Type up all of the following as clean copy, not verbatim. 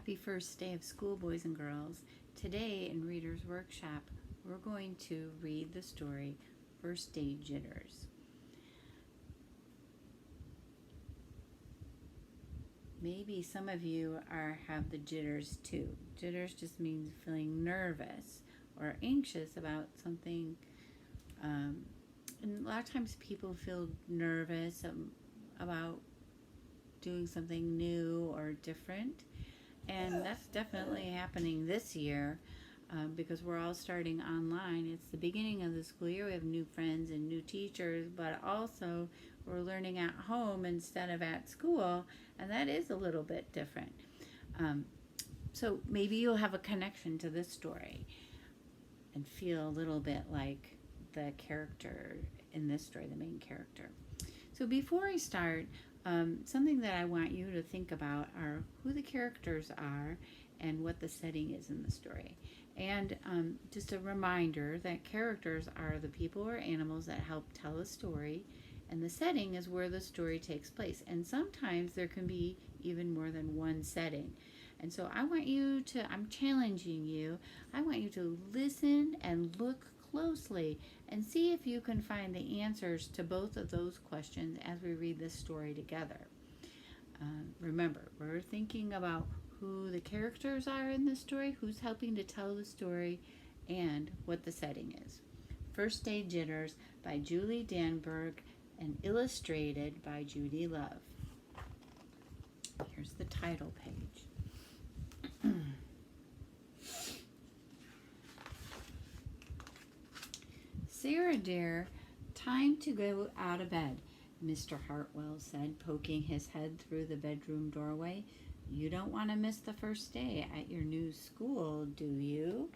Happy first day of school, boys and girls. Today in Reader's Workshop, we're going to read the story First Day Jitters. Maybe some of you have the jitters too. Jitters just means feeling nervous or anxious about something. And a lot of times people feel nervous about doing something new or different. And that's definitely happening this year because we're all starting online. It's the beginning of the school year. We have new friends and new teachers, but also we're learning at home instead of at school, and that is a little bit different. So maybe you'll have a connection to this story and feel a little bit like the character in this story, the main character. So before I start, something that I want you to think about are who the characters are and what the setting is in the story. And just a reminder that characters are the people or animals that help tell a story, and the setting is where the story takes place. And sometimes there can be even more than one setting. And so I'm challenging you, I want you to listen and look closely and see if you can find the answers to both of those questions as we read this story together. Remember, we're thinking about who the characters are in this story, who's helping to tell the story, and what the setting is. First Day Jitters by Julie Danberg and illustrated by Judy Love. Here's the title page. Sarah dear, time to go out of bed, Mr. Hartwell said, poking his head through the bedroom doorway. You don't want to miss the first day at your new school, do you?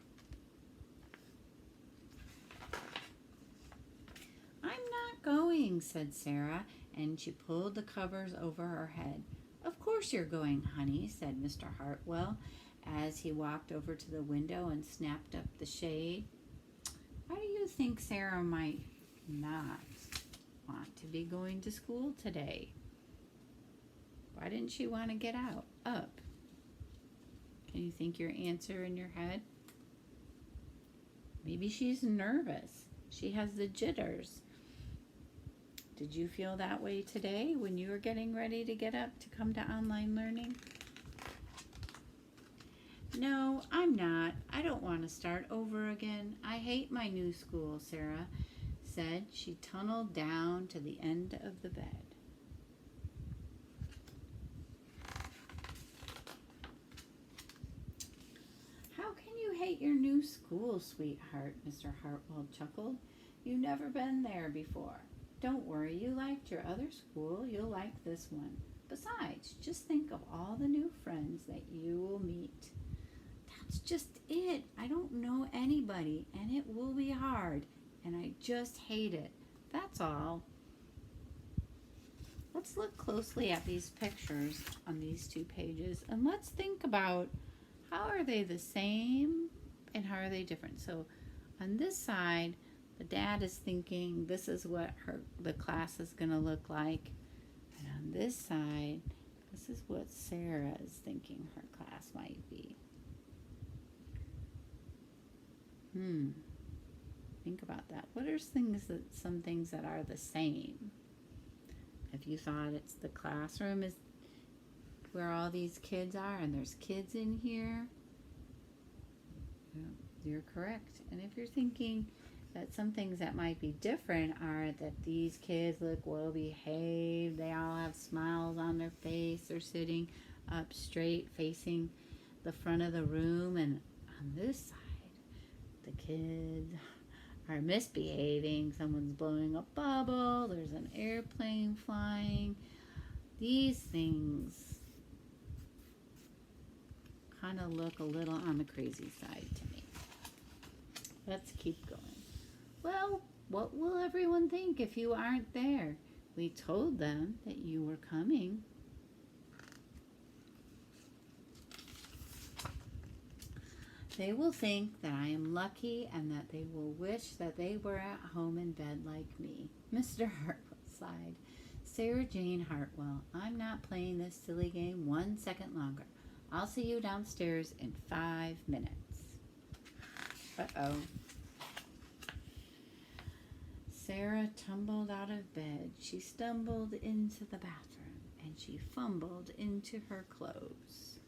I'm not going, said Sarah, and she pulled the covers over her head. Of course you're going, honey, said Mr. Hartwell, as he walked over to the window and snapped up the shade. Why do you think Sarah might not want to be going to school today? Why didn't she want to get up? Can you think your answer in your head? Maybe she's nervous. She has the jitters. Did you feel that way today when you were getting ready to get up to come to online learning? No, I'm not. I don't want to start over again. I hate my new school, Sarah said. She tunneled down to the end of the bed. How can you hate your new school, sweetheart? Mr. Hartwell chuckled. You've never been there before. Don't worry, you liked your other school. You'll like this one. Besides, just think of all the new friends that you will meet. That's just it. I don't know anybody, and it will be hard, and I just hate it. That's all. Let's look closely at these pictures on these two pages, and let's think about how are they the same and how are they different. So on this side, the dad is thinking this is what the class is going to look like, and on this side, this is what Sarah is thinking her class might be. Think about that. What are some things that are the same? If you thought it's the classroom is where all these kids are and there's kids in here, you're correct. And if you're thinking that some things that might be different are that these kids look well behaved, they all have smiles on their face, they're sitting up straight facing the front of the room, and on this side the kids are misbehaving. Someone's blowing a bubble, there's an airplane flying. These things kind of look a little on the crazy side to me. Let's keep going. Well, what will everyone think if you aren't there? We told them that you were coming. They will think that I am lucky and that they will wish that they were at home in bed like me. Mr. Hartwell sighed. Sarah Jane Hartwell, I'm not playing this silly game 1 second longer. I'll see you downstairs in 5 minutes. Uh-oh. Sarah tumbled out of bed. She stumbled into the bathroom, and she fumbled into her clothes.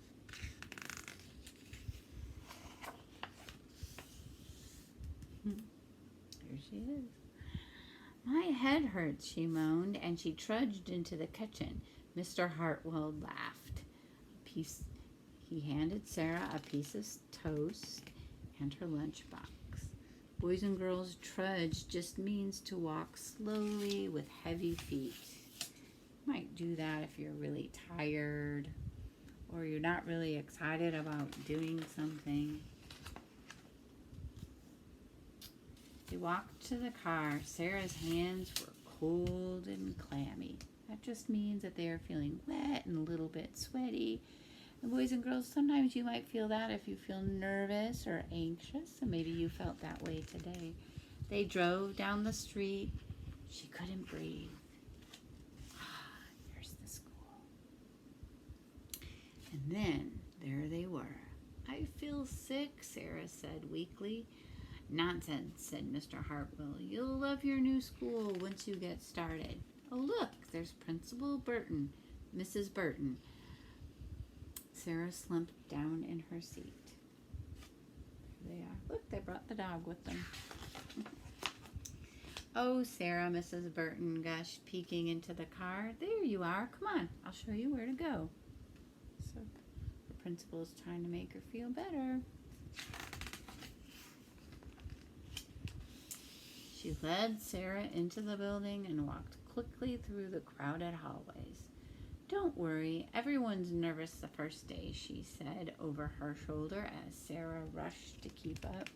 There she is. My head hurts, she moaned, and she trudged into the kitchen. Mr. Hartwell laughed. He handed Sarah a piece of toast and her lunchbox. Boys and girls, trudge just means to walk slowly with heavy feet. You might do that if you're really tired or you're not really excited about doing something. They walked to the car. Sarah's hands were cold and clammy. That just means that they are feeling wet and a little bit sweaty. And boys and girls, sometimes you might feel that if you feel nervous or anxious, and maybe you felt that way today. They drove down the street. She couldn't breathe. Here's the school. And then there they were. I feel sick, Sarah said weakly. Nonsense, said Mr. Hartwell. You'll love your new school once you get started. Oh, look, there's Principal Burton, Mrs. Burton. Sarah slumped down in her seat. There they are. Look, they brought the dog with them. Oh, Sarah, Mrs. Burton gushed, peeking into the car. There you are. Come on, I'll show you where to go. So the principal is trying to make her feel better. She led Sarah into the building and walked quickly through the crowded hallways. Don't worry, everyone's nervous the first day, she said over her shoulder as Sarah rushed to keep up.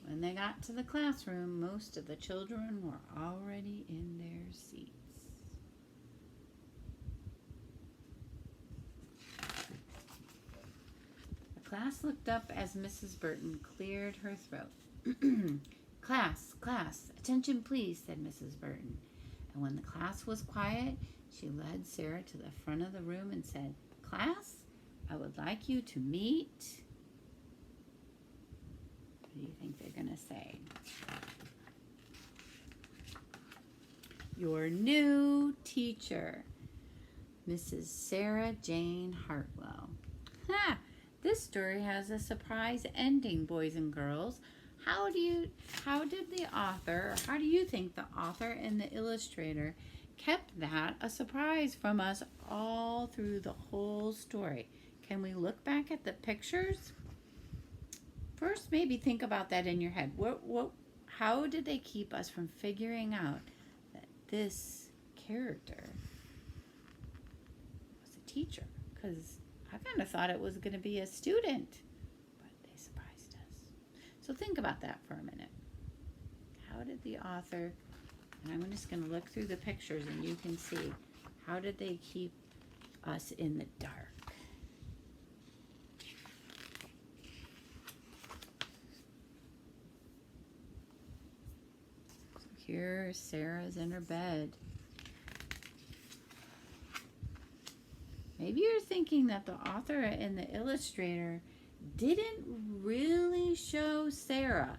When they got to the classroom, most of the children were already in their seats. The class looked up as Mrs. Burton cleared her throat. Class, attention please, said Mrs. Burton. And when the class was quiet, she led Sarah to the front of the room and said, Class, I would like you to meet... What do you think they're going to say? Your new teacher, Mrs. Sarah Jane Hartwell. Ha! This story has a surprise ending, boys and girls. How do you think the author and the illustrator kept that a surprise from us all through the whole story? Can we look back at the pictures? First, maybe think about that in your head. How did they keep us from figuring out that this character was a teacher? Because I kind of thought it was going to be a student. So think about that for a minute. How did the author, and I'm just going to look through the pictures and you can see, how did they keep us in the dark? So here Sarah's in her bed. Maybe you're thinking that the author and the illustrator didn't really show Sarah.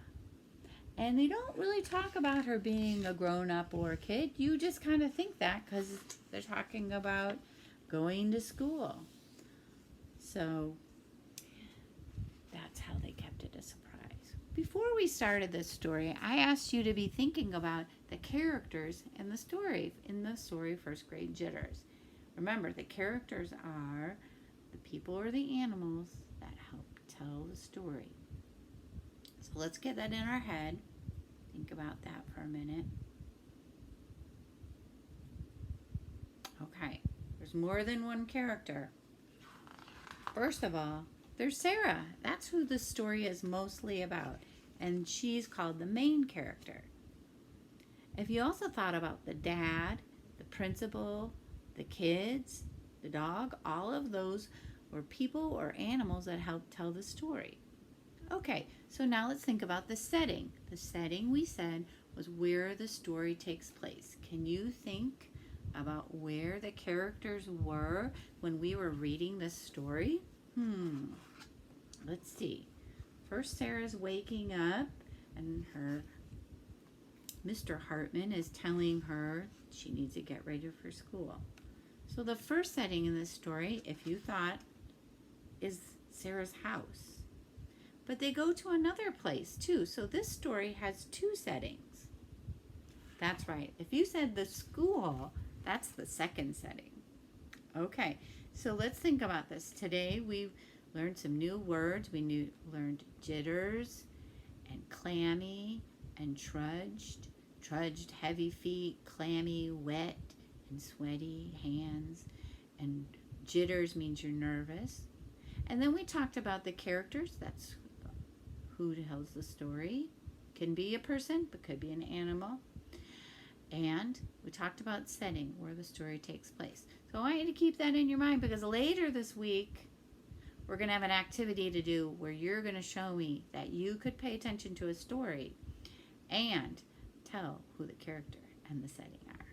And they don't really talk about her being a grown-up or a kid. You just kind of think that because they're talking about going to school. So that's how they kept it a surprise. Before we started this story, I asked you to be thinking about the characters in the story First Grade Jitters. Remember, the characters are the people or the animals that help tell the story. So let's get that in our head. Think about that for a minute. Okay, there's more than one character. First of all, there's Sarah. That's who the story is mostly about, and she's called the main character. If you also thought about the dad, the principal, the kids, the dog, all of those were people or animals that helped tell the story. Okay, so now let's think about the setting. The setting, we said, was where the story takes place. Can you think about where the characters were when we were reading this story? Let's see. First, Sarah's waking up, and her Mr. Hartman is telling her she needs to get ready for school. So the first setting in this story, if you thought, is Sarah's house. But they go to another place too. So this story has two settings. That's right. If you said the school, that's the second setting. Okay, so let's think about this. Today we learned some new words. We learned jitters and clammy and trudged. Trudged, heavy feet, clammy, wet, and sweaty hands. And jitters means you're nervous. And then we talked about the characters. That's who tells the story. Can be a person, but could be an animal. And we talked about setting, where the story takes place. So I want you to keep that in your mind, because later this week, we're going to have an activity to do where you're going to show me that you could pay attention to a story and tell who the character and the setting are.